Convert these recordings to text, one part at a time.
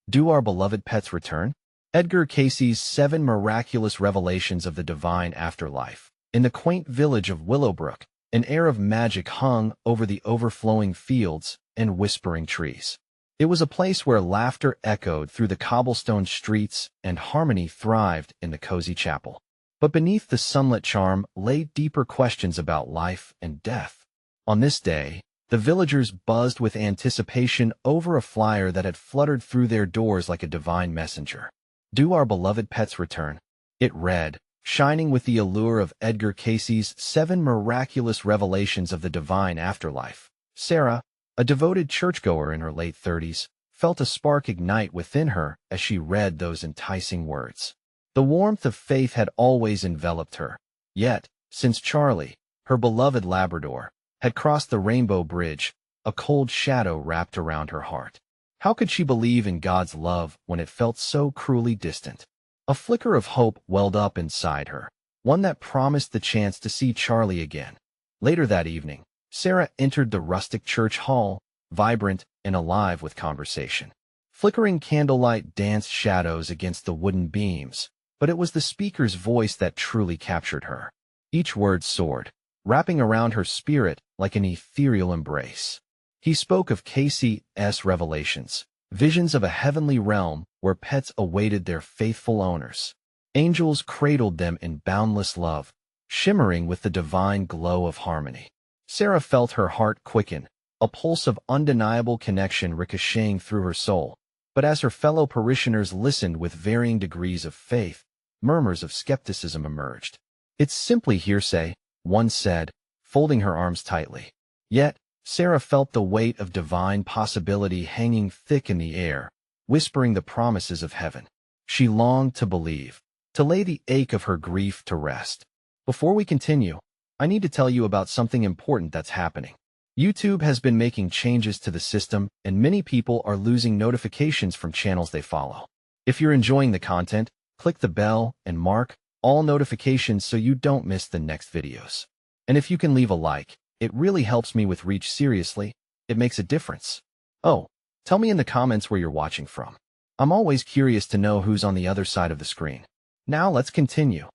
Do our beloved pets return? Edgar Cayce's 7 Miraculous Revelations of the Divine Afterlife. In the quaint village of Willowbrook, an air of magic hung over the overflowing fields and whispering trees. It was a place where laughter echoed through the cobblestone streets and harmony thrived in the cozy chapel. But beneath the sunlit charm lay deeper questions about life and death. On this day, the villagers buzzed with anticipation over a flyer that had fluttered through their doors like a divine messenger. Do our beloved pets return? It read, shining with the allure of Edgar Cayce's 7 Miraculous Revelations of the Divine Afterlife. Sarah, a devoted churchgoer in her late 30s, felt a spark ignite within her as she read those enticing words. The warmth of faith had always enveloped her. Yet, since Charlie, her beloved Labrador, had crossed the rainbow bridge, a cold shadow wrapped around her heart. How could she believe in God's love when it felt so cruelly distant? A flicker of hope welled up inside her, one that promised the chance to see Charlie again. Later that evening, Sarah entered the rustic church hall, vibrant and alive with conversation. Flickering candlelight danced shadows against the wooden beams, but it was the speaker's voice that truly captured her. Each word soared, wrapping around her spirit like an ethereal embrace. He spoke of Cayce's revelations, visions of a heavenly realm where pets awaited their faithful owners. Angels cradled them in boundless love, shimmering with the divine glow of harmony. Sarah felt her heart quicken, a pulse of undeniable connection ricocheting through her soul. But as her fellow parishioners listened with varying degrees of faith, murmurs of skepticism emerged. "It's simply hearsay," one said, folding her arms tightly. Yet, Sarah felt the weight of divine possibility hanging thick in the air, whispering the promises of heaven. She longed to believe, to lay the ache of her grief to rest. Before we continue, I need to tell you about something important that's happening. YouTube has been making changes to the system, and many people are losing notifications from channels they follow. If you're enjoying the content, click the bell and mark all notifications so you don't miss the next videos. And if you can leave a like, it really helps me with reach. Seriously, it makes a difference. Oh, tell me in the comments where you're watching from. I'm always curious to know who's on the other side of the screen. Now let's continue.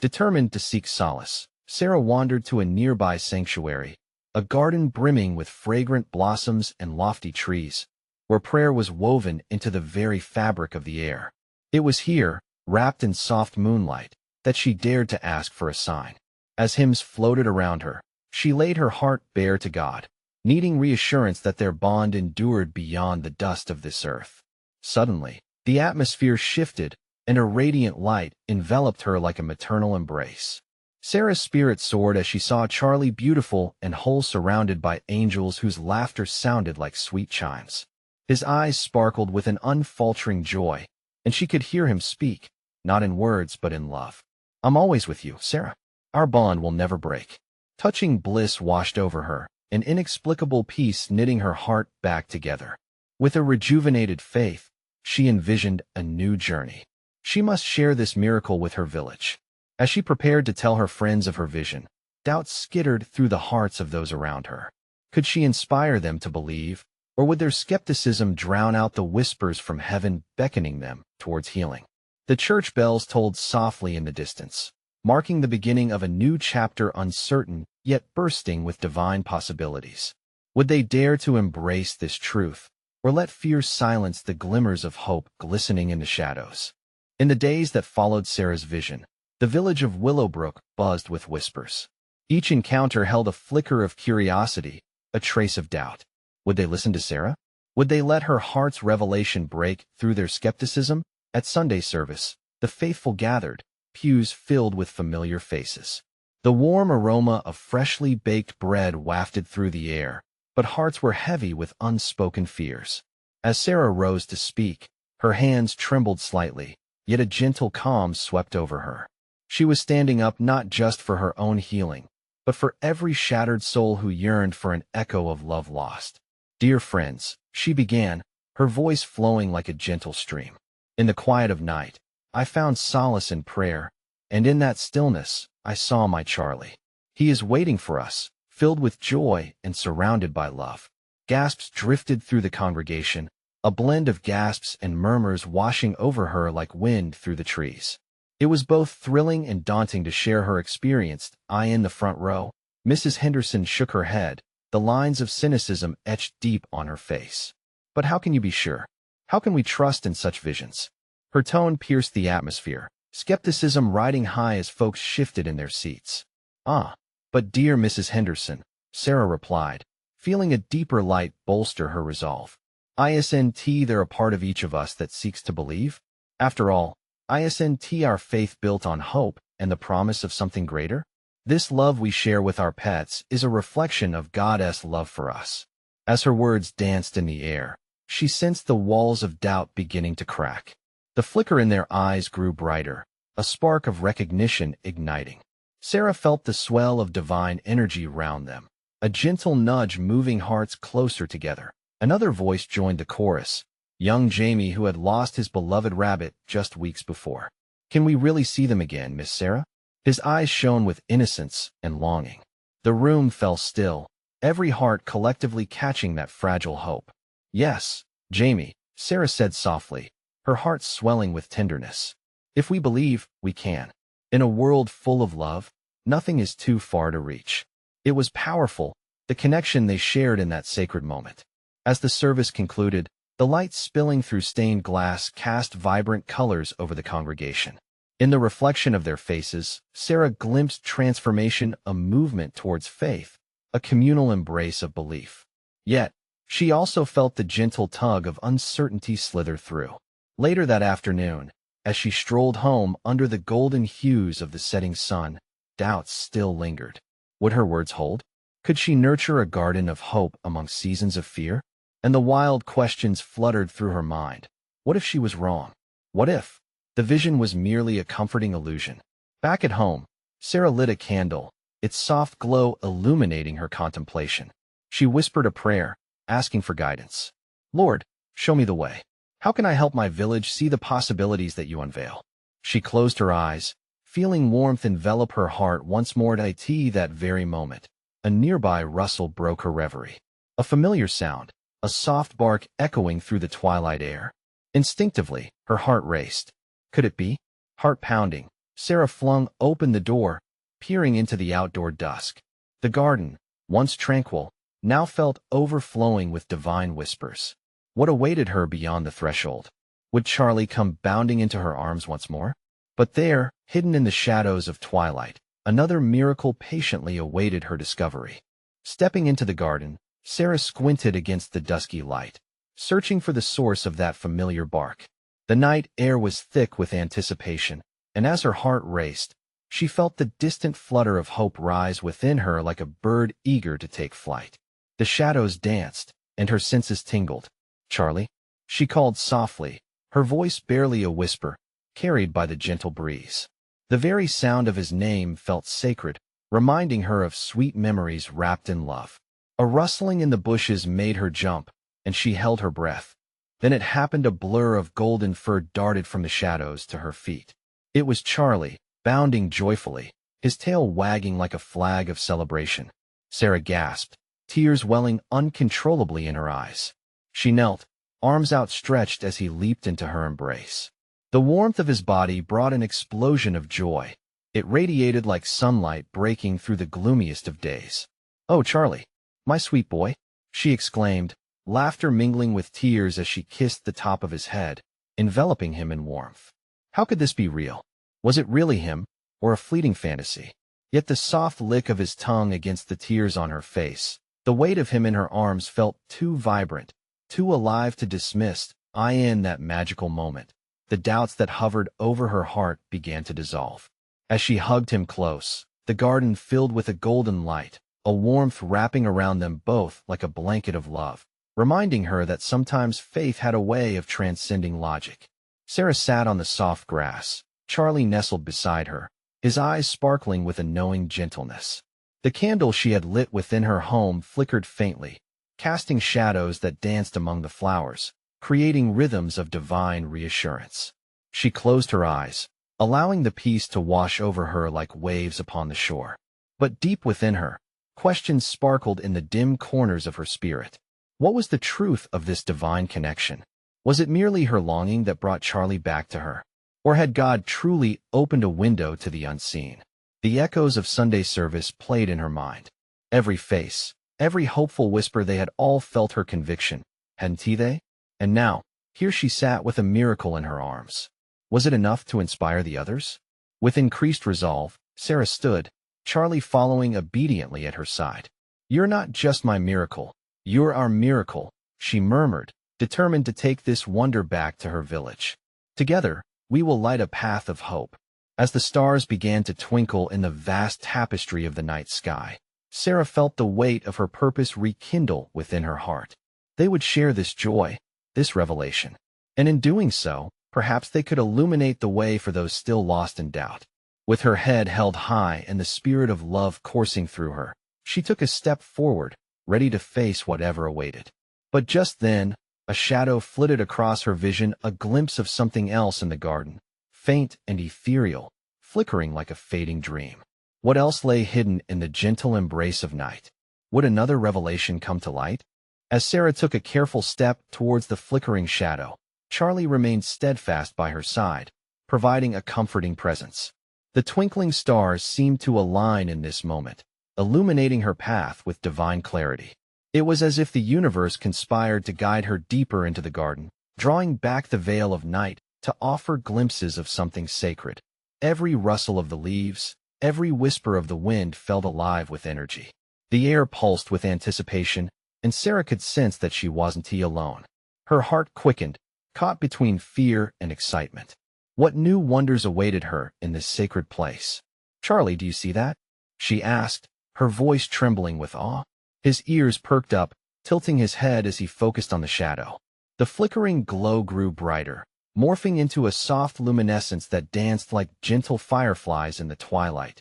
Determined to seek solace, Sarah wandered to a nearby sanctuary, a garden brimming with fragrant blossoms and lofty trees, where prayer was woven into the very fabric of the air. It was here, wrapped in soft moonlight, that she dared to ask for a sign. As hymns floated around her, she laid her heart bare to God, needing reassurance that their bond endured beyond the dust of this earth. Suddenly, the atmosphere shifted, and a radiant light enveloped her like a maternal embrace. Sarah's spirit soared as she saw Charlie, beautiful and whole, surrounded by angels whose laughter sounded like sweet chimes. His eyes sparkled with an unfaltering joy, and she could hear him speak, not in words but in love. "I'm always with you, Sarah. Our bond will never break." Touching bliss washed over her, an inexplicable peace knitting her heart back together. With a rejuvenated faith, she envisioned a new journey. She must share this miracle with her village. As she prepared to tell her friends of her vision, doubts skittered through the hearts of those around her. Could she inspire them to believe, or would their skepticism drown out the whispers from heaven beckoning them towards healing? The church bells tolled softly in the distance, marking the beginning of a new chapter, uncertain yet bursting with divine possibilities. Would they dare to embrace this truth, or let fear silence the glimmers of hope glistening in the shadows? In the days that followed Sarah's vision, the village of Willowbrook buzzed with whispers. Each encounter held a flicker of curiosity, a trace of doubt. Would they listen to Sarah? Would they let her heart's revelation break through their skepticism? At Sunday service, the faithful gathered, pews filled with familiar faces. The warm aroma of freshly baked bread wafted through the air, but hearts were heavy with unspoken fears. As Sarah rose to speak, her hands trembled slightly, yet a gentle calm swept over her. She was standing up not just for her own healing, but for every shattered soul who yearned for an echo of love lost. "Dear friends," she began, her voice flowing like a gentle stream. "In the quiet of night, I found solace in prayer, and in that stillness, I saw my Charlie. He is waiting for us, filled with joy and surrounded by love." Gasps drifted through the congregation, a blend of gasps and murmurs washing over her like wind through the trees. It was both thrilling and daunting to share her experience. I in the front row. Mrs. Henderson shook her head, the lines of cynicism etched deep on her face. But how can you be sure? How can we trust in such visions? Her tone pierced the atmosphere, skepticism riding high as folks shifted in their seats. But dear Mrs. Henderson, Sarah replied, feeling a deeper light bolster her resolve. Isn't there a part of each of us that seeks to believe? After all, isn't our faith built on hope and the promise of something greater? This love we share with our pets is a reflection of God's love for us. As her words danced in the air, she sensed the walls of doubt beginning to crack. The flicker in their eyes grew brighter, a spark of recognition igniting. Sarah felt the swell of divine energy round them, a gentle nudge moving hearts closer together. Another voice joined the chorus, young Jamie, who had lost his beloved rabbit just weeks before. Can we really see them again, Miss Sarah? His eyes shone with innocence and longing. The room fell still, every heart collectively catching that fragile hope. Yes, Jamie, Sarah said softly, her heart swelling with tenderness. If we believe, we can. In a world full of love, nothing is too far to reach. It was powerful, the connection they shared in that sacred moment. As the service concluded, the light spilling through stained glass cast vibrant colors over the congregation. In the reflection of their faces, Sarah glimpsed transformation, a movement towards faith, a communal embrace of belief. Yet, she also felt the gentle tug of uncertainty slither through. Later that afternoon, as she strolled home under the golden hues of the setting sun, doubts still lingered. Would her words hold? Could she nurture a garden of hope among seasons of fear? And the wild questions fluttered through her mind. What if she was wrong? What if the vision was merely a comforting illusion? Back at home, Sarah lit a candle, its soft glow illuminating her contemplation. She whispered a prayer, asking for guidance. Lord, show me the way. How can I help my village see the possibilities that you unveil? She closed her eyes, feeling warmth envelop her heart once more. At that very moment, a nearby rustle broke her reverie. A familiar sound, a soft bark echoing through the twilight air. Instinctively, her heart raced. Could it be? Heart pounding, Sarah flung open the door, peering into the outdoor dusk. The garden, once tranquil, now felt overflowing with divine whispers. What awaited her beyond the threshold? Would Charlie come bounding into her arms once more? But there, hidden in the shadows of twilight, another miracle patiently awaited her discovery. Stepping into the garden, Sarah squinted against the dusky light, searching for the source of that familiar bark. The night air was thick with anticipation, and as her heart raced, she felt the distant flutter of hope rise within her like a bird eager to take flight. The shadows danced, and her senses tingled. Charlie, she called softly, her voice barely a whisper, carried by the gentle breeze. The very sound of his name felt sacred, reminding her of sweet memories wrapped in love. A rustling in the bushes made her jump, and she held her breath. Then it happened, a blur of golden fur darted from the shadows to her feet. It was Charlie, bounding joyfully, his tail wagging like a flag of celebration. Sarah gasped, tears welling uncontrollably in her eyes. She knelt, arms outstretched as he leaped into her embrace. The warmth of his body brought an explosion of joy. It radiated like sunlight breaking through the gloomiest of days. "Oh, Charlie, my sweet boy," she exclaimed, laughter mingling with tears as she kissed the top of his head, enveloping him in warmth. How could this be real? Was it really him, or a fleeting fantasy? Yet the soft lick of his tongue against the tears on her face, the weight of him in her arms felt too vibrant, too alive to dismiss. In that magical moment, the doubts that hovered over her heart began to dissolve. As she hugged him close, the garden filled with a golden light, a warmth wrapping around them both like a blanket of love, reminding her that sometimes faith had a way of transcending logic. Sarah sat on the soft grass, Charlie nestled beside her, his eyes sparkling with a knowing gentleness. The candle she had lit within her home flickered faintly, casting shadows that danced among the flowers, creating rhythms of divine reassurance. She closed her eyes, allowing the peace to wash over her like waves upon the shore. But deep within her, questions sparkled in the dim corners of her spirit. What was the truth of this divine connection? Was it merely her longing that brought Charlie back to her? Or had God truly opened a window to the unseen? The echoes of Sunday service played in her mind. Every face, every hopeful whisper, they had all felt her conviction, hadn't they? And now, here she sat with a miracle in her arms. Was it enough to inspire the others? With increased resolve, Sarah stood, Charlie following obediently at her side. "You're not just my miracle. You're our miracle," she murmured, determined to take this wonder back to her village. "Together, we will light a path of hope." As the stars began to twinkle in the vast tapestry of the night sky, Sarah felt the weight of her purpose rekindle within her heart. They would share this joy, this revelation. And in doing so, perhaps they could illuminate the way for those still lost in doubt. With her head held high and the spirit of love coursing through her, she took a step forward, ready to face whatever awaited. But just then, a shadow flitted across her vision, a glimpse of something else in the garden, faint and ethereal, flickering like a fading dream. What else lay hidden in the gentle embrace of night? Would another revelation come to light? As Sarah took a careful step towards the flickering shadow, Charlie remained steadfast by her side, providing a comforting presence. The twinkling stars seemed to align in this moment, illuminating her path with divine clarity. It was as if the universe conspired to guide her deeper into the garden, drawing back the veil of night to offer glimpses of something sacred. Every rustle of the leaves, every whisper of the wind felt alive with energy. The air pulsed with anticipation, and Sarah could sense that she wasn't alone. Her heart quickened, caught between fear and excitement. What new wonders awaited her in this sacred place? "Charlie, do you see that?" she asked, her voice trembling with awe. His ears perked up, tilting his head as he focused on the shadow. The flickering glow grew brighter, morphing into a soft luminescence that danced like gentle fireflies in the twilight.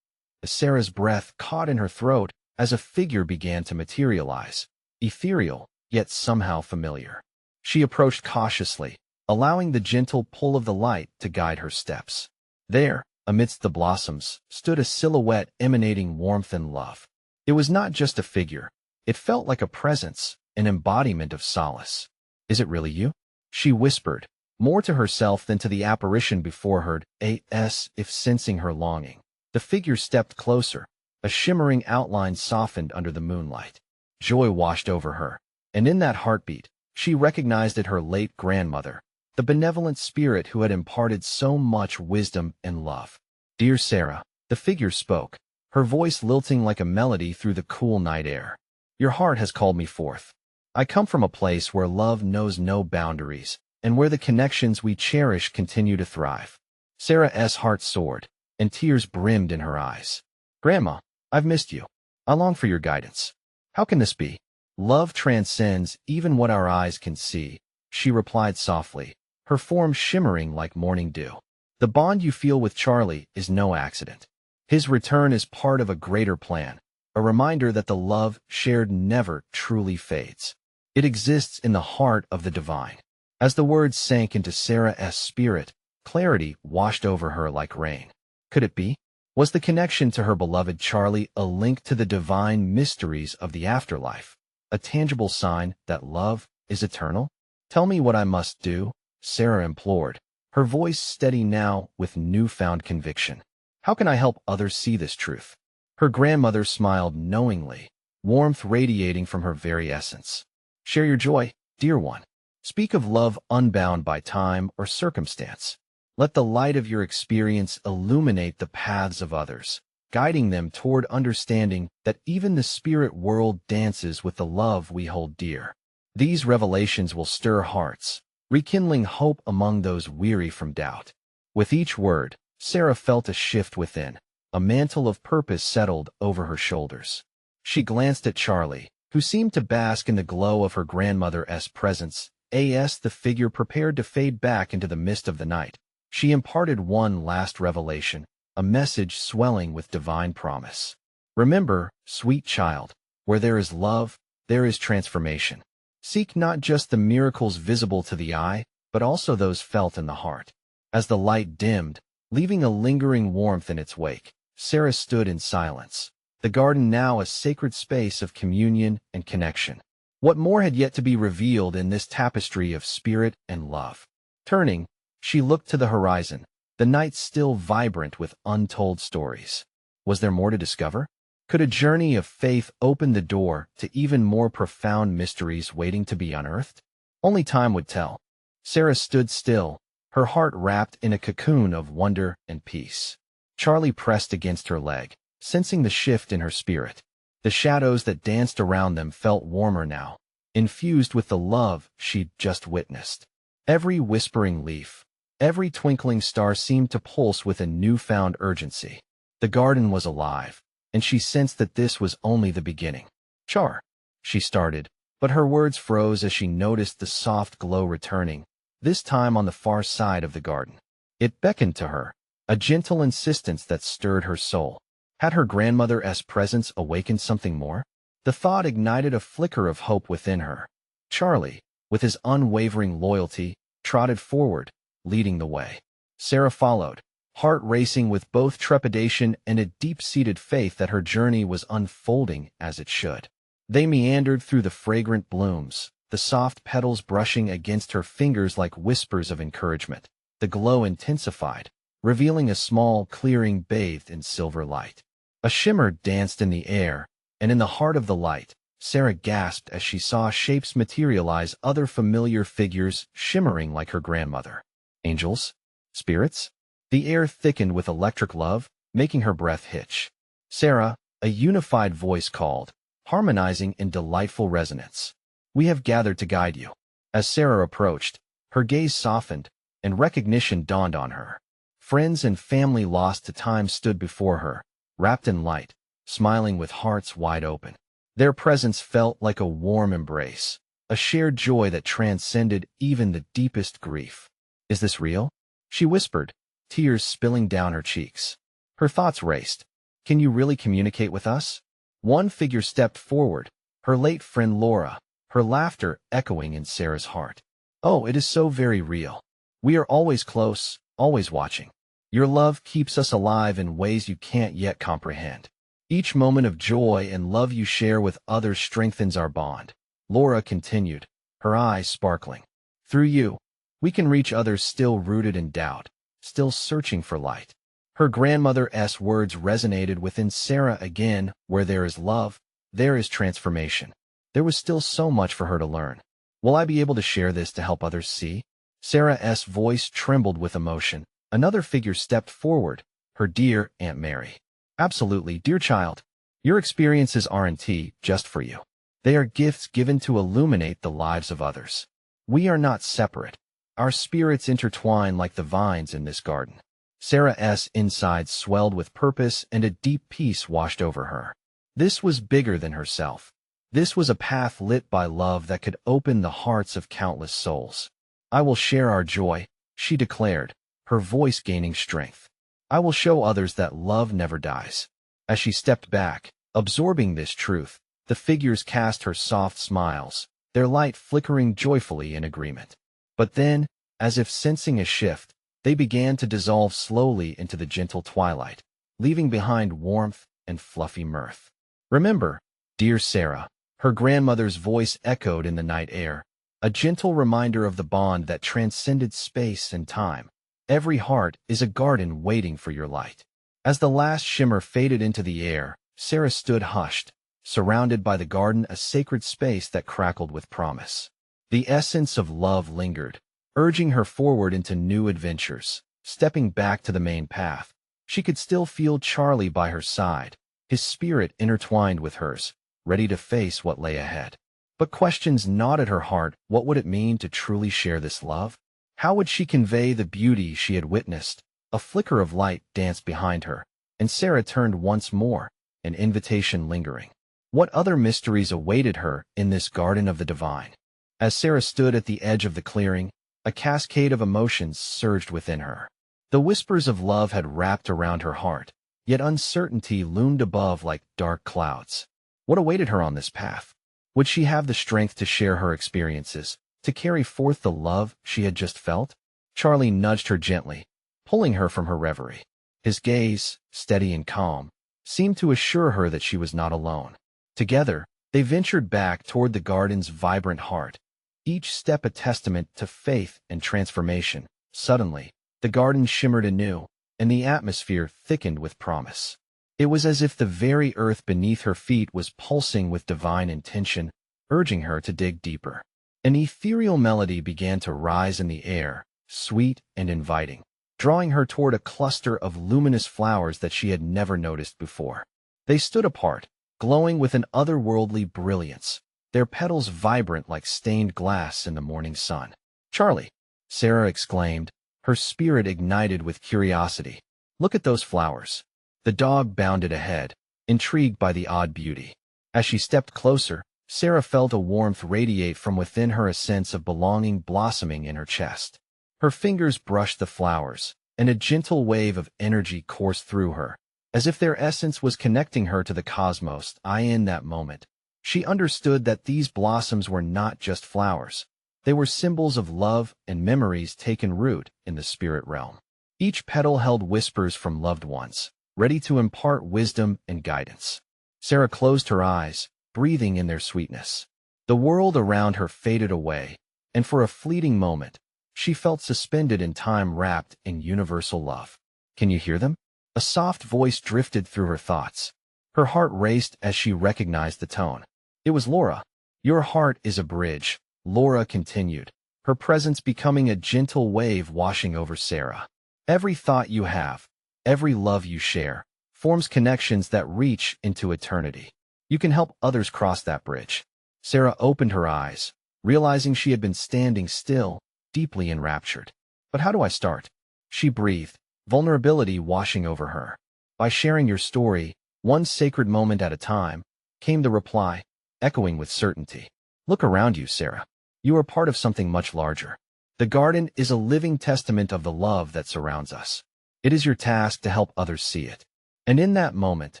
Sarah's breath caught in her throat as a figure began to materialize, ethereal, yet somehow familiar. She approached cautiously, allowing the gentle pull of the light to guide her steps. There, amidst the blossoms, stood a silhouette emanating warmth and love. It was not just a figure. It felt like a presence, an embodiment of solace. "Is it really you?" she whispered, more to herself than to the apparition before her. If sensing her longing, the figure stepped closer, a shimmering outline softened under the moonlight. Joy washed over her, and in that heartbeat, she recognized it her late grandmother, the benevolent spirit who had imparted so much wisdom and love. "Dear Sarah," the figure spoke, her voice lilting like a melody through the cool night air. "Your heart has called me forth. I come from a place where love knows no boundaries, and where the connections we cherish continue to thrive." Sarah's heart soared, and tears brimmed in her eyes. "Grandma, I've missed you. I long for your guidance. How can this be? Love transcends even what our eyes can see," she replied softly, her form shimmering like morning dew. "The bond you feel with Charlie is no accident. His return is part of a greater plan, a reminder that the love shared never truly fades. It exists in the heart of the divine." As the words sank into Sarah's spirit, clarity washed over her like rain. Could it be? Was the connection to her beloved Charlie a link to the divine mysteries of the afterlife, a tangible sign that love is eternal? "Tell me what I must do," Sarah implored, her voice steady now with newfound conviction. "How can I help others see this truth?" Her grandmother smiled knowingly, warmth radiating from her very essence. "Share your joy, dear one. Speak of love unbound by time or circumstance. Let the light of your experience illuminate the paths of others, guiding them toward understanding that even the spirit world dances with the love we hold dear." These revelations will stir hearts, rekindling hope among those weary from doubt. With each word, Sarah felt a shift within. A mantle of purpose settled over her shoulders. She glanced at Charlie, who seemed to bask in the glow of her grandmother's presence. The figure prepared to fade back into the mist of the night. She imparted one last revelation, a message swelling with divine promise. "Remember, sweet child, where there is love, there is transformation. Seek not just the miracles visible to the eye, but also those felt in the heart." As the light dimmed, leaving a lingering warmth in its wake, Sarah stood in silence, the garden now a sacred space of communion and connection. What more had yet to be revealed in this tapestry of spirit and love? Turning, she looked to the horizon, the night still vibrant with untold stories. Was there more to discover? Could a journey of faith open the door to even more profound mysteries waiting to be unearthed? Only time would tell. Sarah stood still, her heart wrapped in a cocoon of wonder and peace. Charlie pressed against her leg, sensing the shift in her spirit. The shadows that danced around them felt warmer now, infused with the love she'd just witnessed. Every whispering leaf, every twinkling star seemed to pulse with a newfound urgency. The garden was alive, and she sensed that this was only the beginning. "Char," she started, but her words froze as she noticed the soft glow returning, this time on the far side of the garden. It beckoned to her, a gentle insistence that stirred her soul. Had her grandmother's presence awakened something more? The thought ignited a flicker of hope within her. Charlie, with his unwavering loyalty, trotted forward, leading the way. Sarah followed, heart racing with both trepidation and a deep-seated faith that her journey was unfolding as it should. They meandered through the fragrant blooms, the soft petals brushing against her fingers like whispers of encouragement. The glow intensified, revealing a small clearing bathed in silver light. A shimmer danced in the air, and in the heart of the light, Sarah gasped as she saw shapes materialize, other familiar figures shimmering like her grandmother. Angels? Spirits? The air thickened with electric love, making her breath hitch. "Sarah," a unified voice called, harmonizing in delightful resonance. "We have gathered to guide you." As Sarah approached, her gaze softened, and recognition dawned on her. Friends and family lost to time stood before her, wrapped in light, smiling with hearts wide open. Their presence felt like a warm embrace, a shared joy that transcended even the deepest grief. "Is this real?" she whispered, tears spilling down her cheeks. Her thoughts raced. "Can you really communicate with us?" One figure stepped forward, her late friend Laura, her laughter echoing in Sarah's heart. "Oh, it is so very real. We are always close, always watching. Your love keeps us alive in ways you can't yet comprehend. Each moment of joy and love you share with others strengthens our bond," Laura continued, her eyes sparkling. "Through you, we can reach others still rooted in doubt, still searching for light." Her grandmother's words resonated within Sarah again. Where there is love, there is transformation. There was still so much for her to learn. "Will I be able to share this to help others see?" Sarah's voice trembled with emotion. Another figure stepped forward, her dear Aunt Mary. "Absolutely, dear child. Your experiences aren't just for you. They are gifts given to illuminate the lives of others. We are not separate. Our spirits intertwine like the vines in this garden." Sarah's insides swelled with purpose, and a deep peace washed over her. This was bigger than herself. This was a path lit by love that could open the hearts of countless souls. "I will share our joy," she declared, her voice gaining strength. "I will show others that love never dies." As she stepped back, absorbing this truth, the figures cast her soft smiles, their light flickering joyfully in agreement. But then, as if sensing a shift, they began to dissolve slowly into the gentle twilight, leaving behind warmth and fluffy mirth. "Remember, dear Sarah," her grandmother's voice echoed in the night air, a gentle reminder of the bond that transcended space and time. "Every heart is a garden waiting for your light." As the last shimmer faded into the air, Sarah stood hushed, surrounded by the garden, a sacred space that crackled with promise. The essence of love lingered, urging her forward into new adventures. Stepping back to the main path, she could still feel Charlie by her side, his spirit intertwined with hers, ready to face what lay ahead. But questions gnawed at her heart. What would it mean to truly share this love? How would she convey the beauty she had witnessed? A flicker of light danced behind her, and Sarah turned once more, an invitation lingering. What other mysteries awaited her in this garden of the divine? As Sarah stood at the edge of the clearing, a cascade of emotions surged within her. The whispers of love had wrapped around her heart, yet uncertainty loomed above like dark clouds. What awaited her on this path? Would she have the strength to share her experiences, to carry forth the love she had just felt? Charlie nudged her gently, pulling her from her reverie. His gaze, steady and calm, seemed to assure her that she was not alone. Together, They ventured back toward the garden's vibrant heart, each step a testament to faith and transformation. Suddenly, the garden shimmered anew, and the atmosphere thickened with promise. It was as if the very earth beneath her feet was pulsing with divine intention, urging her to dig deeper. An ethereal melody began to rise in the air, sweet and inviting, drawing her toward a cluster of luminous flowers that she had never noticed before. They stood apart, glowing with an otherworldly brilliance, their petals vibrant like stained glass in the morning sun. "Charlie," Sarah exclaimed, her spirit ignited with curiosity. "Look at those flowers." The dog bounded ahead, intrigued by the odd beauty. As she stepped closer, Sarah felt a warmth radiate from within her, a sense of belonging blossoming in her chest. Her fingers brushed the flowers, and a gentle wave of energy coursed through her, as if their essence was connecting her to the cosmos. In that moment, she understood that these blossoms were not just flowers. They were symbols of love and memories taken root in the spirit realm. Each petal held whispers from loved ones, ready to impart wisdom and guidance. Sarah closed her eyes, breathing in their sweetness. The world around her faded away, and for a fleeting moment, she felt suspended in time, wrapped in universal love. "Can you hear them?" A soft voice drifted through her thoughts. Her heart raced as she recognized the tone. It was Laura. "Your heart is a bridge," Laura continued, her presence becoming a gentle wave washing over Sarah. "Every thought you have, every love you share, forms connections that reach into eternity. You can help others cross that bridge." Sarah opened her eyes, realizing she had been standing still, deeply enraptured. "But how do I start?" she breathed, vulnerability washing over her. "By sharing your story, one sacred moment at a time," came the reply, echoing with certainty. "Look around you, Sarah. You are part of something much larger. The garden is a living testament of the love that surrounds us. It is your task to help others see it." And in that moment,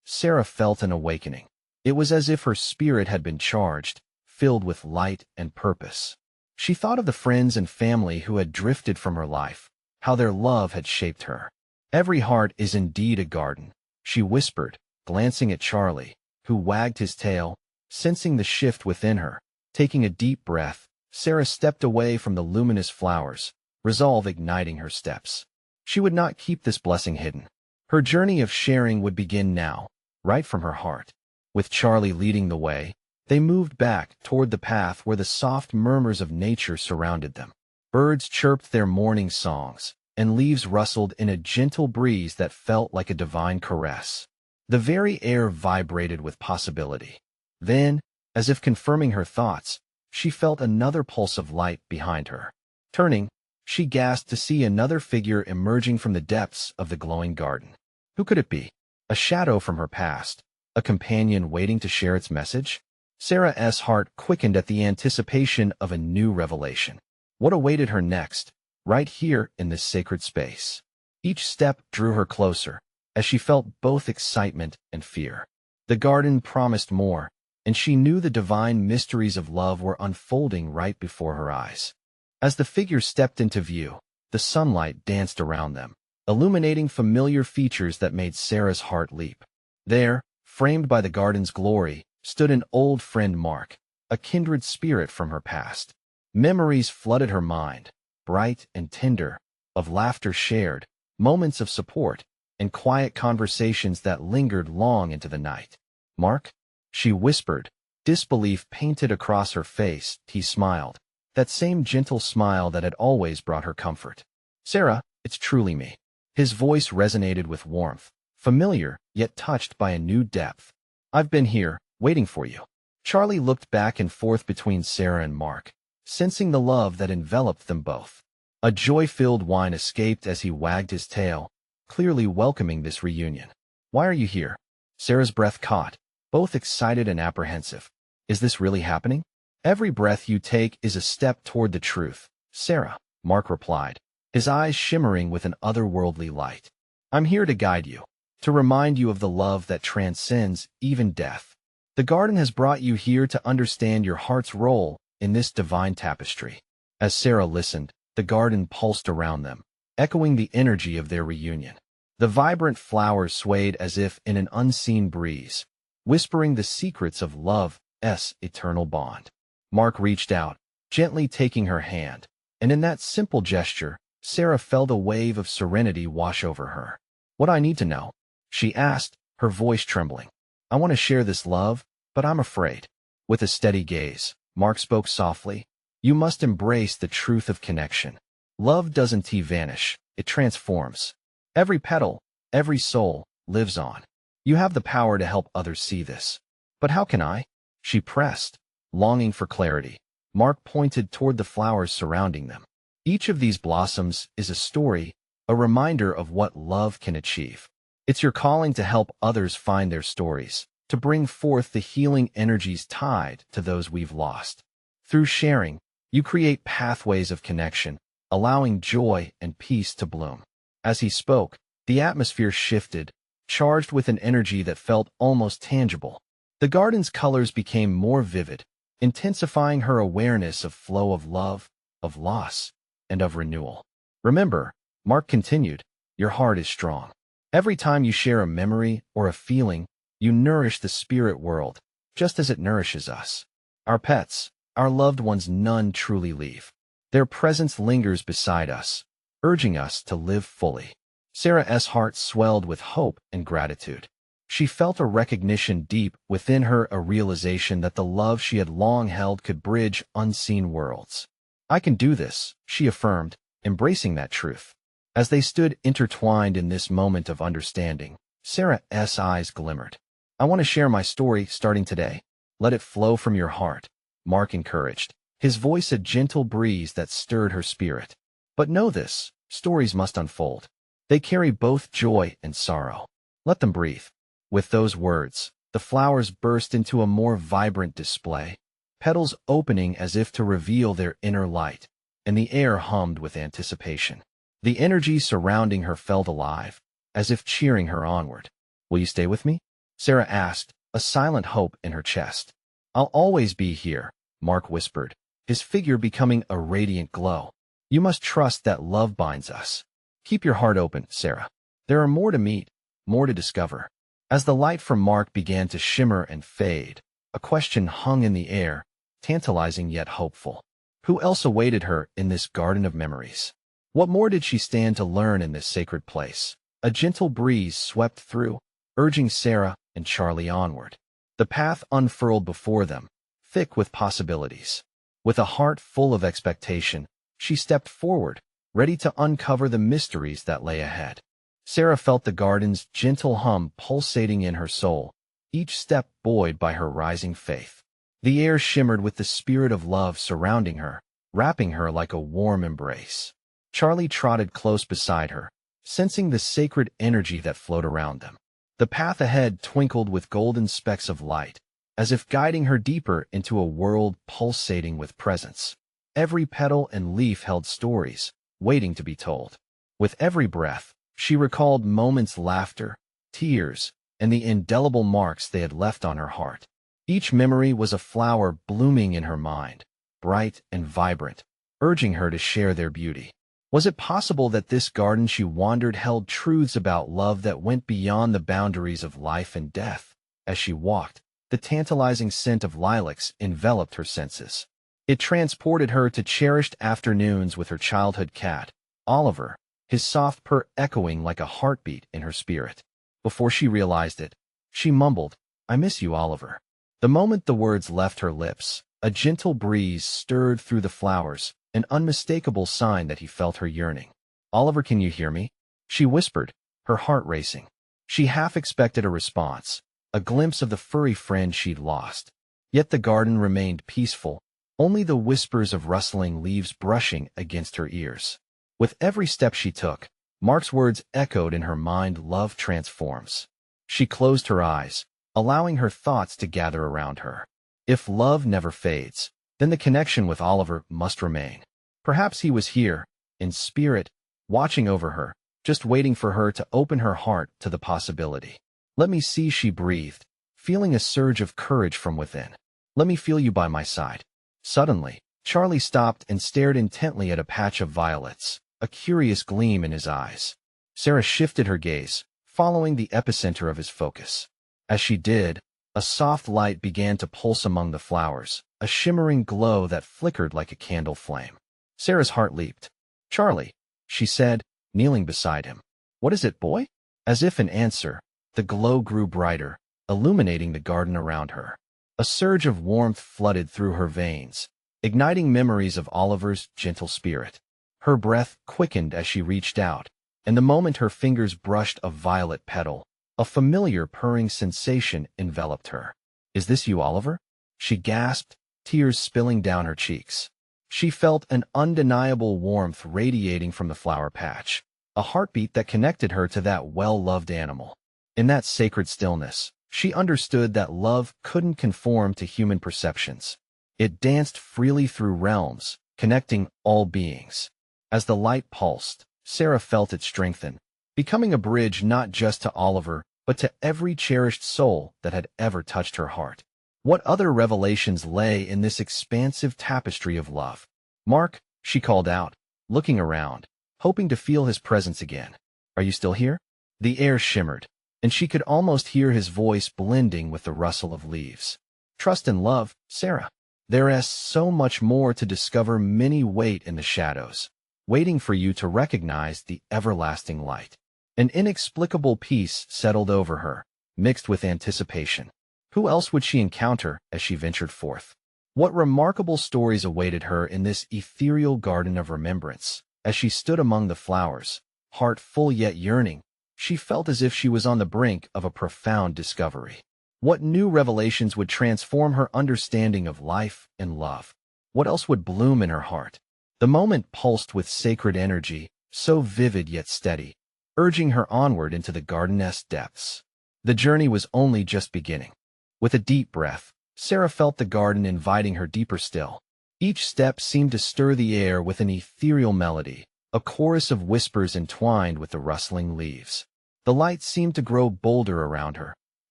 Sarah felt an awakening. It was as if her spirit had been charged, filled with light and purpose. She thought of the friends and family who had drifted from her life, how their love had shaped her. "Every heart is indeed a garden," she whispered, glancing at Charlie, who wagged his tail, sensing the shift within her. Taking a deep breath, Sarah stepped away from the luminous flowers, resolve igniting her steps. She would not keep this blessing hidden. Her journey of sharing would begin now, right from her heart. With Charlie leading the way, they moved back toward the path where the soft murmurs of nature surrounded them. Birds chirped their morning songs, and leaves rustled in a gentle breeze that felt like a divine caress. The very air vibrated with possibility. Then, as if confirming her thoughts, she felt another pulse of light behind her. Turning, she gasped to see another figure emerging from the depths of the glowing garden. Who could it be? A shadow from her past? A companion waiting to share its message? Sarah's heart quickened at the anticipation of a new revelation. What awaited her next, right here in this sacred space? Each step drew her closer, as she felt both excitement and fear. The garden promised more, and she knew the divine mysteries of love were unfolding right before her eyes. As the figures stepped into view, the sunlight danced around them, illuminating familiar features that made Sarah's heart leap. There, framed by the garden's glory, stood an old friend, Mark, a kindred spirit from her past. Memories flooded her mind, bright and tender, of laughter shared, moments of support, and quiet conversations that lingered long into the night. "Mark?" she whispered, disbelief painted across her face. He smiled, that same gentle smile that had always brought her comfort. "Sarah, it's truly me." His voice resonated with warmth, familiar yet touched by a new depth. "I've been here, waiting for you." Charlie looked back and forth between Sarah and Mark, sensing the love that enveloped them both. A joy-filled whine escaped as he wagged his tail, clearly welcoming this reunion. "Why are you here?" Sarah's breath caught, both excited and apprehensive. "Is this really happening?" "Every breath you take is a step toward the truth, Sarah," Mark replied, his eyes shimmering with an otherworldly light. "I'm here to guide you, to remind you of the love that transcends even death. The garden has brought you here to understand your heart's role in this divine tapestry." As Sarah listened, the garden pulsed around them, echoing the energy of their reunion. The vibrant flowers swayed as if in an unseen breeze, whispering the secrets of love eternal bond. Mark reached out, gently taking her hand, and in that simple gesture, Sarah felt a wave of serenity wash over her. "What I need to know?" she asked, her voice trembling. "I want to share this love, but I'm afraid." With a steady gaze, Mark spoke softly. "You must embrace the truth of connection. Love doesn't vanish, it transforms. Every petal, every soul, lives on. You have the power to help others see this." "But how can I?" she pressed, longing for clarity. Mark pointed toward the flowers surrounding them. "Each of these blossoms is a story, a reminder of what love can achieve. It's your calling to help others find their stories, to bring forth the healing energies tied to those we've lost. Through sharing, you create pathways of connection, allowing joy and peace to bloom." As he spoke, the atmosphere shifted, charged with an energy that felt almost tangible. The garden's colors became more vivid, intensifying her awareness of flow of love, of loss, and of renewal. "Remember," Mark continued, "your heart is strong. Every time you share a memory or a feeling, you nourish the spirit world, just as it nourishes us. Our pets, our loved ones, none truly leave. Their presence lingers beside us, urging us to live fully." Sarah's heart swelled with hope and gratitude. She felt a recognition deep within her, a realization that the love she had long held could bridge unseen worlds. "I can do this," she affirmed, embracing that truth. As they stood intertwined in this moment of understanding, Sarah's eyes glimmered. "I want to share my story starting today. Let it flow from your heart," Mark encouraged, his voice a gentle breeze that stirred her spirit. "But know this, stories must unfold. They carry both joy and sorrow. Let them breathe." With those words, the flowers burst into a more vibrant display, petals opening as if to reveal their inner light, and the air hummed with anticipation. The energy surrounding her felt alive, as if cheering her onward. "Will you stay with me?" Sarah asked, a silent hope in her chest. "I'll always be here," Mark whispered, his figure becoming a radiant glow. "You must trust that love binds us. Keep your heart open, Sarah. There are more to meet, more to discover." As the light from Mark began to shimmer and fade, a question hung in the air, tantalizing yet hopeful. Who else awaited her in this garden of memories? What more did she stand to learn in this sacred place? A gentle breeze swept through, urging Sarah and Charlie onward. The path unfurled before them, thick with possibilities. With a heart full of expectation, she stepped forward, ready to uncover the mysteries that lay ahead. Sarah felt the garden's gentle hum pulsating in her soul, each step buoyed by her rising faith. The air shimmered with the spirit of love surrounding her, wrapping her like a warm embrace. Charlie trotted close beside her, sensing the sacred energy that flowed around them. The path ahead twinkled with golden specks of light, as if guiding her deeper into a world pulsating with presence. Every petal and leaf held stories, waiting to be told. With every breath, she recalled moments, laughter, tears, and the indelible marks they had left on her heart. Each memory was a flower blooming in her mind, bright and vibrant, urging her to share their beauty. Was it possible that this garden she wandered held truths about love that went beyond the boundaries of life and death? As she walked, the tantalizing scent of lilacs enveloped her senses. It transported her to cherished afternoons with her childhood cat, Oliver, his soft purr echoing like a heartbeat in her spirit. Before she realized it, she mumbled, "I miss you, Oliver." The moment the words left her lips, a gentle breeze stirred through the flowers, an unmistakable sign that he felt her yearning. "Oliver, can you hear me?" she whispered, her heart racing. She half expected a response, a glimpse of the furry friend she'd lost. Yet the garden remained peaceful, only the whispers of rustling leaves brushing against her ears. With every step she took, Mark's words echoed in her mind, "Love transforms." She closed her eyes, allowing her thoughts to gather around her. If love never fades, then the connection with Oliver must remain. Perhaps he was here, in spirit, watching over her, just waiting for her to open her heart to the possibility. "Let me see," she breathed, feeling a surge of courage from within. "Let me feel you by my side." Suddenly, Charlie stopped and stared intently at a patch of violets, a curious gleam in his eyes. Sarah shifted her gaze, following the epicenter of his focus. As she did, A soft light began to pulse among the flowers, a shimmering glow that flickered like a candle flame. Sarah's heart leaped. "Charlie," she said, kneeling beside him. "What is it, boy?" As if in answer, the glow grew brighter, illuminating the garden around her. A surge of warmth flooded through her veins, igniting memories of Oliver's gentle spirit. Her breath quickened as she reached out, and the moment her fingers brushed a violet petal, a familiar purring sensation enveloped her. "Is this you, Oliver?" she gasped, tears spilling down her cheeks. She felt an undeniable warmth radiating from the flower patch, a heartbeat that connected her to that well-loved animal. In that sacred stillness, she understood that love couldn't conform to human perceptions. It danced freely through realms, connecting all beings. As the light pulsed, Sarah felt it strengthen, becoming a bridge not just to Oliver, but to every cherished soul that had ever touched her heart. What other revelations lay in this expansive tapestry of love? "Mark," she called out, looking around, hoping to feel his presence again. "Are you still here?" The air shimmered, and she could almost hear his voice blending with the rustle of leaves. "Trust and love, Sarah. There is so much more to discover. Many wait in the shadows, waiting for you to recognize the everlasting light." An inexplicable peace settled over her, mixed with anticipation. Who else would she encounter as she ventured forth? What remarkable stories awaited her in this ethereal garden of remembrance? As she stood among the flowers, heart full yet yearning, she felt as if she was on the brink of a profound discovery. What new revelations would transform her understanding of life and love? What else would bloom in her heart? The moment pulsed with sacred energy, so vivid yet steady, urging her onward into the garden-esque depths. The journey was only just beginning. With a deep breath, Sarah felt the garden inviting her deeper still. Each step seemed to stir the air with an ethereal melody, a chorus of whispers entwined with the rustling leaves. The light seemed to grow bolder around her,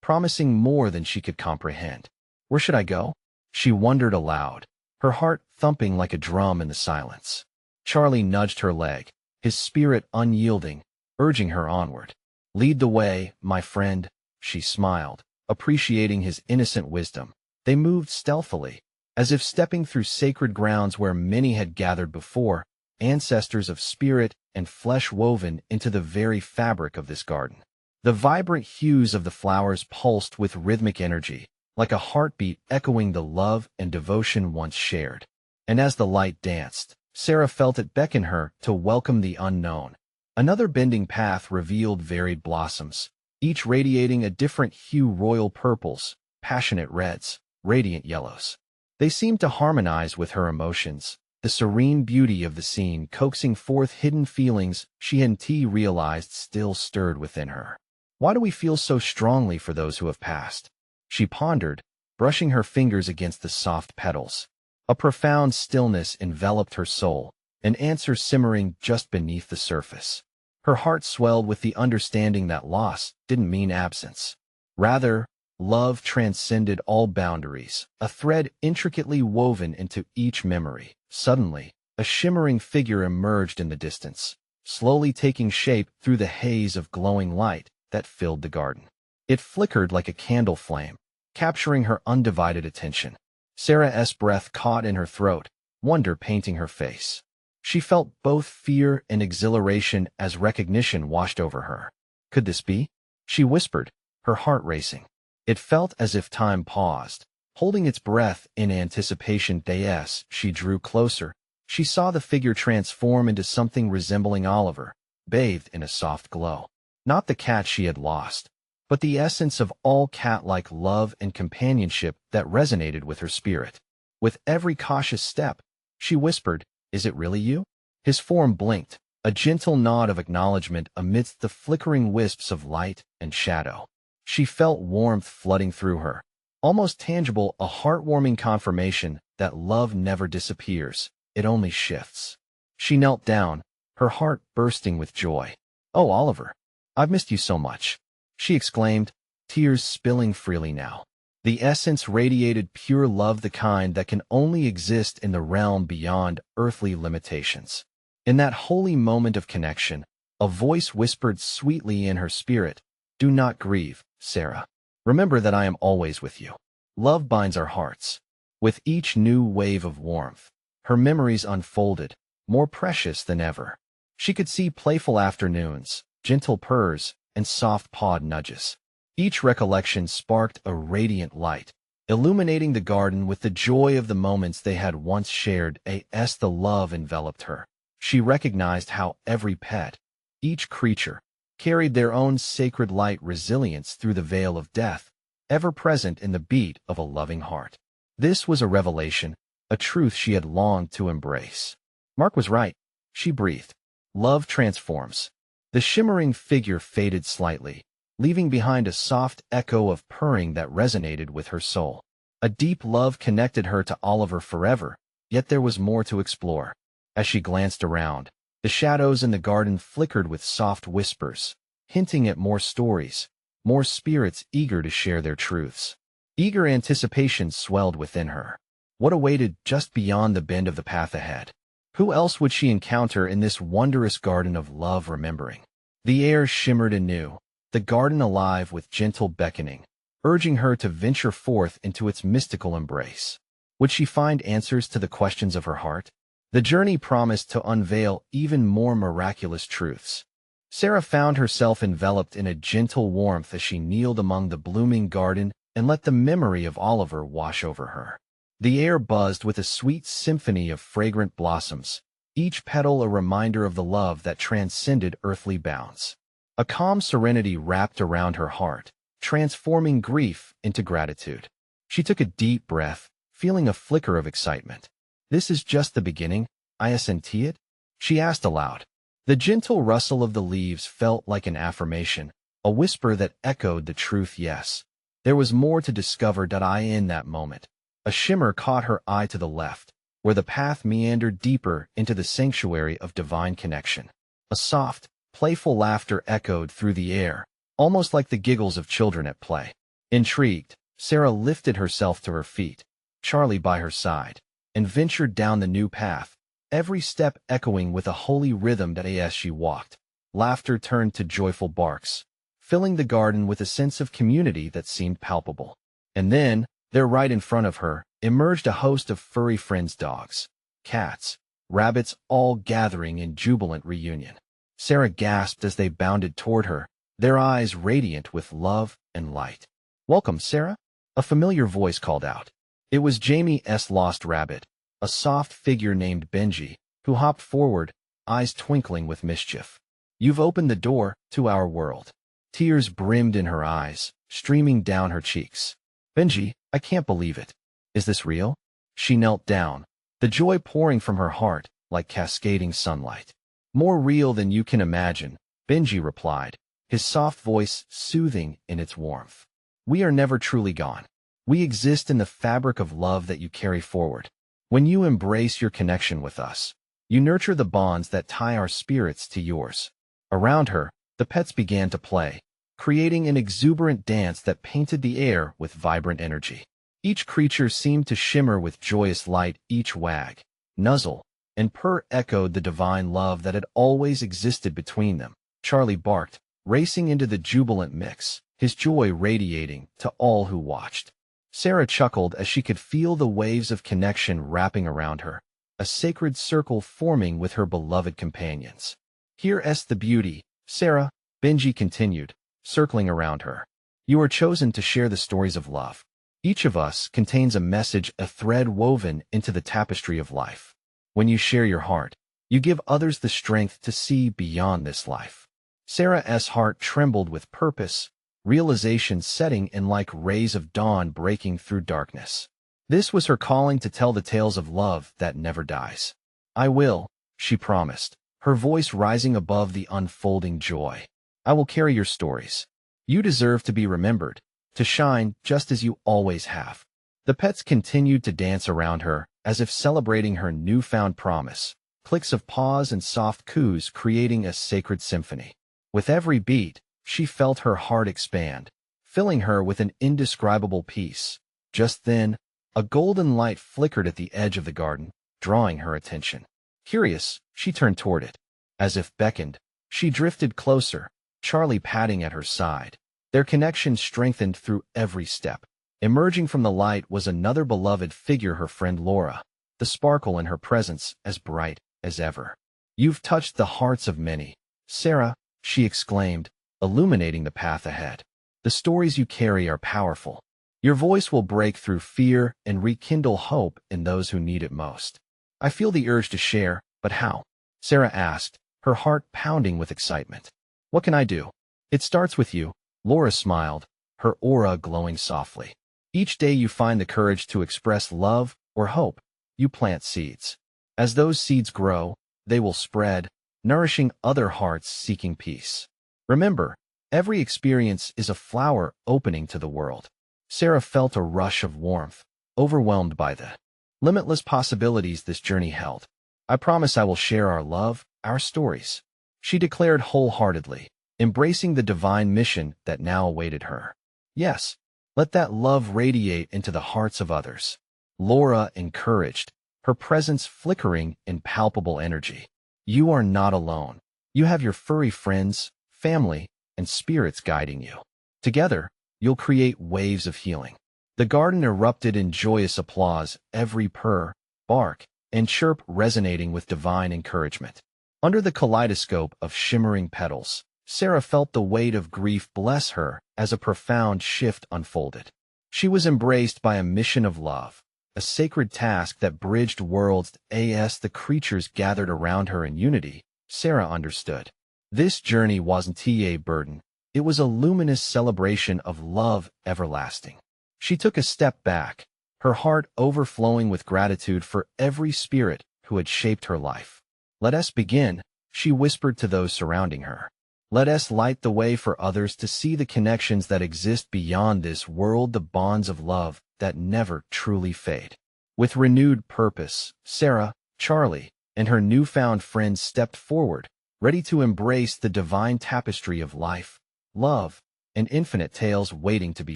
promising more than she could comprehend. Where should I go? She wondered aloud, her heart thumping like a drum in the silence. Charlie nudged her leg, his spirit unyielding, urging her onward. "Lead the way, my friend," she smiled, appreciating his innocent wisdom. They moved stealthily, as if stepping through sacred grounds where many had gathered before, ancestors of spirit and flesh woven into the very fabric of this garden. The vibrant hues of the flowers pulsed with rhythmic energy, like a heartbeat echoing the love and devotion once shared. And as the light danced, Sarah felt it beckon her to welcome the unknown. Another bending path revealed varied blossoms, each radiating a different hue: royal purples, passionate reds, radiant yellows. They seemed to harmonize with her emotions, the serene beauty of the scene coaxing forth hidden feelings she hadn't realized still stirred within her. Why do we feel so strongly for those who have passed? She pondered, brushing her fingers against the soft petals. A profound stillness enveloped her soul, an answer simmering just beneath the surface. Her heart swelled with the understanding that loss didn't mean absence. Rather, love transcended all boundaries, a thread intricately woven into each memory. Suddenly, a shimmering figure emerged in the distance, slowly taking shape through the haze of glowing light that filled the garden. It flickered like a candle flame, capturing her undivided attention. Sarah's breath caught in her throat, wonder painting her face. She felt both fear and exhilaration as recognition washed over her. Could this be? She whispered, her heart racing. It felt as if time paused, holding its breath in anticipation. As she drew closer, she saw the figure transform into something resembling Oliver, bathed in a soft glow. Not the cat she had lost, but the essence of all cat-like love and companionship that resonated with her spirit. With every cautious step, she whispered, "Is it really you?" His form blinked, a gentle nod of acknowledgement amidst the flickering wisps of light and shadow. She felt warmth flooding through her, almost tangible, a heartwarming confirmation that love never disappears, it only shifts. She knelt down, her heart bursting with joy. "Oh, Oliver, I've missed you so much," she exclaimed, tears spilling freely now. The essence radiated pure love, the kind that can only exist in the realm beyond earthly limitations. In that holy moment of connection, a voice whispered sweetly in her spirit, "Do not grieve, Sarah. Remember that I am always with you. Love binds our hearts. With each new wave of warmth, her memories unfolded, more precious than ever. She could see playful afternoons, gentle purrs, and soft-pawed nudges. Each recollection sparked a radiant light, illuminating the garden with the joy of the moments they had once shared. As the love enveloped her, she recognized how every pet, each creature, carried their own sacred light resilience through the veil of death, ever present in the beat of a loving heart. This was a revelation, a truth she had longed to embrace. Mark was right, she breathed. Love transforms. The shimmering figure faded slightly, leaving behind a soft echo of purring that resonated with her soul. A deep love connected her to Oliver forever, yet there was more to explore. As she glanced around, the shadows in the garden flickered with soft whispers, hinting at more stories, more spirits eager to share their truths. Eager anticipation swelled within her. What awaited just beyond the bend of the path ahead? Who else would she encounter in this wondrous garden of love remembering? The air shimmered anew, the garden alive with gentle beckoning, urging her to venture forth into its mystical embrace. Would she find answers to the questions of her heart? The journey promised to unveil even more miraculous truths. Sarah found herself enveloped in a gentle warmth as she kneeled among the blooming garden and let the memory of Oliver wash over her. The air buzzed with a sweet symphony of fragrant blossoms, each petal a reminder of the love that transcended earthly bounds. A calm serenity wrapped around her heart, transforming grief into gratitude. She took a deep breath, feeling a flicker of excitement. "This is just the beginning, I assent it?" she asked aloud. The gentle rustle of the leaves felt like an affirmation, a whisper that echoed the truth. Yes, there was more to discover. In that moment, a shimmer caught her eye to the left, where the path meandered deeper into the sanctuary of divine connection. A soft, playful laughter echoed through the air, almost like the giggles of children at play. Intrigued, Sarah lifted herself to her feet, Charlie by her side, and ventured down the new path, every step echoing with a holy rhythm. As she walked, laughter turned to joyful barks, filling the garden with a sense of community that seemed palpable. And then, there right in front of her, emerged a host of furry friends, dogs, cats, rabbits, all gathering in jubilant reunion. Sarah gasped as they bounded toward her, their eyes radiant with love and light. "Welcome, Sarah," a familiar voice called out. It was Jamie's lost rabbit, a soft figure named Benji, who hopped forward, eyes twinkling with mischief. "You've opened the door to our world." Tears brimmed in her eyes, streaming down her cheeks. "Benji, I can't believe it. Is this real?" She knelt down, the joy pouring from her heart like cascading sunlight. "More real than you can imagine," Benji replied, his soft voice soothing in its warmth. "We are never truly gone. We exist in the fabric of love that you carry forward. When you embrace your connection with us, you nurture the bonds that tie our spirits to yours." Around her, the pets began to play, creating an exuberant dance that painted the air with vibrant energy. Each creature seemed to shimmer with joyous light. Each wag, nuzzle, and purr echoed the divine love that had always existed between them. Charlie barked, racing into the jubilant mix, his joy radiating to all who watched. Sarah chuckled as she could feel the waves of connection wrapping around her, a sacred circle forming with her beloved companions. "Here's the beauty, Sarah," Benji continued, circling around her. "You are chosen to share the stories of love. Each of us contains a message, a thread woven into the tapestry of life. When you share your heart, you give others the strength to see beyond this life." Sarah's heart trembled with purpose, realization setting in like rays of dawn breaking through darkness. This was her calling to tell the tales of love that never dies. "I will," she promised, her voice rising above the unfolding joy. "I will carry your stories. You deserve to be remembered, to shine just as you always have." The pets continued to dance around her, as if celebrating her newfound promise, clicks of paws and soft coos creating a sacred symphony. With every beat, she felt her heart expand, filling her with an indescribable peace. Just then, a golden light flickered at the edge of the garden, drawing her attention. Curious, she turned toward it. As if beckoned, she drifted closer, Charlie padding at her side, Their connection strengthened through every step. Emerging from the light was another beloved figure, her friend Laura, the sparkle in her presence as bright as ever. "You've touched the hearts of many, Sarah," she exclaimed, illuminating the path ahead. "The stories you carry are powerful. Your voice will break through fear and rekindle hope in those who need it most." "I feel the urge to share, but how?" Sarah asked, her heart pounding with excitement. "What can I do?" "It starts with you," Laura smiled, her aura glowing softly. "Each day you find the courage to express love or hope, you plant seeds. As those seeds grow, they will spread, nourishing other hearts seeking peace. Remember, every experience is a flower opening to the world." Sarah felt a rush of warmth, overwhelmed by the limitless possibilities this journey held. "I promise I will share our love, our stories," she declared wholeheartedly, embracing the divine mission that now awaited her. "Yes, let that love radiate into the hearts of others," Laura encouraged, her presence flickering in palpable energy. "You are not alone. You have your furry friends, family, and spirits guiding you. Together, you'll create waves of healing." The garden erupted in joyous applause, every purr, bark, and chirp resonating with divine encouragement. Under the kaleidoscope of shimmering petals, Sarah felt the weight of grief bless her as a profound shift unfolded. She was embraced by a mission of love, a sacred task that bridged worlds. As the creatures gathered around her in unity, Sarah understood. This journey wasn't a burden. It was a luminous celebration of love everlasting. She took a step back, her heart overflowing with gratitude for every spirit who had shaped her life. "Let us begin," she whispered to those surrounding her. "Let us light the way for others to see the connections that exist beyond this world, the bonds of love that never truly fade." With renewed purpose, Sarah, Charlie, and her newfound friends stepped forward, ready to embrace the divine tapestry of life, love, and infinite tales waiting to be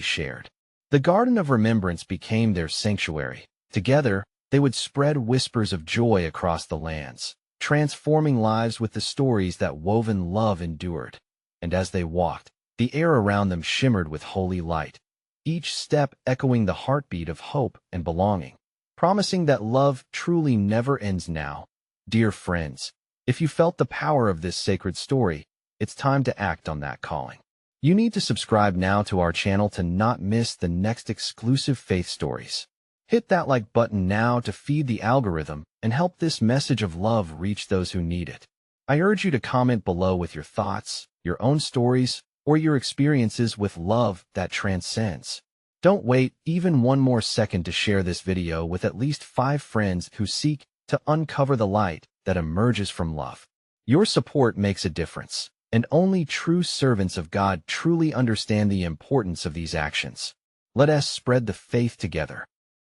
shared. The Garden of Remembrance became their sanctuary. Together, they would spread whispers of joy across the lands, transforming lives with the stories that woven love endured. And as they walked, the air around them shimmered with holy light, each step echoing the heartbeat of hope and belonging, promising that love truly never ends. Now, dear friends, if you felt the power of this sacred story, it's time to act on that calling. You need to subscribe now to our channel to not miss the next exclusive faith stories. Hit that like button now to feed the algorithm and help this message of love reach those who need it. I urge you to comment below with your thoughts, your own stories, or your experiences with love that transcends. Don't wait even one more second to share this video with at least 5 friends who seek to uncover the light that emerges from love. Your support makes a difference, and only true servants of God truly understand the importance of these actions. Let us spread the faith together,